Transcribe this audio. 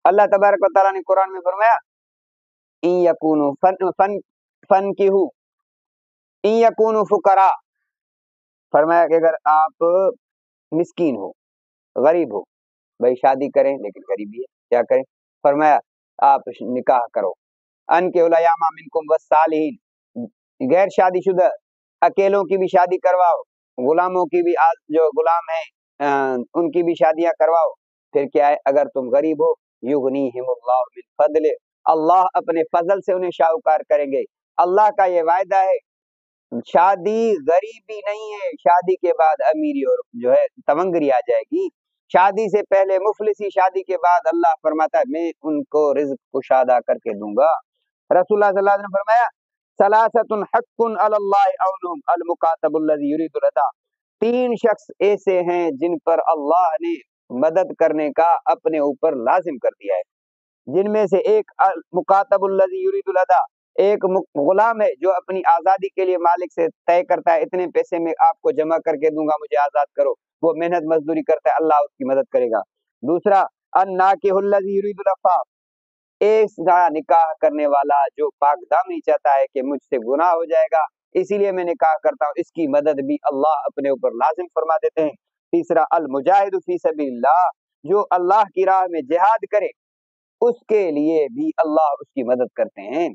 اللہ تبارک و تعالیٰ نے قرآن میں فرمایا ان یکونوا فنکحوا ان یکونوا فقراء، فرمایا کہ اگر آپ مسکین ہو، غریب ہو، بھائی شادی کریں لیکن غریبی ہے، کیا کریں؟ فرمایا آپ نکاح کرو، انکحوا الیام منکم والصالحین، غیر شادی شدہ اکیلوں کی بھی شادی کرواؤ، غلاموں کی بھی جو غلام ہیں ان کی بھی شادیاں کرواؤ۔ پھر کیا ہے؟ اگر تم غریب ہو یغنیہم اللہ من فضل، اللہ اپنے فضل سے انہیں شاہکار کریں گے۔ اللہ کا یہ وعدہ ہے، شادی غریبی نہیں ہے، شادی کے بعد امیری اور جو ہے تمنگری آ جائے گی، شادی سے پہلے مفلسی، شادی کے بعد اللہ فرماتا ہے میں ان کو رزق کشادہ کر کے دوں گا۔ رسول اللہ صلی اللہ علیہ وسلم نے فرمایا ثلاثۃ حق علی اللہ اولهم المکاتب الذی یرید الرضا، تین شخص ایسے ہیں جن پر اللہ نے مدد کرنے کا اپنے اوپر لازم کر دیا ہے، جن میں سے ایک مکاتب الذی یرید الرضا، ایک غلام ہے جو اپنی آزادی کے لیے مالک سے طے کرتا ہے اتنے پیسے میں آپ کو جمع کر کے دوں گا، مجھے آزاد کرو، وہ محنت مزدوری کرتا ہے، اللہ اس کی مدد کرے گا۔ دوسرا الناکح الذی یرید العفاف، ایک نکاح کرنے والا جو پاک دامنی چاہتا ہے کہ مجھ سے گناہ ہو جائے گا اسی لیے میں نکاح کرتا ہوں، اس کی مدد بھی اللہ اپنے اوپر لازم فرما دیتے ہیں۔ تیسرا المجاہد فی سبیل اللہ، جو اللہ کی راہ میں جہاد کرے اس کے لیے بھی اللہ اس کی مدد کرتے ہیں۔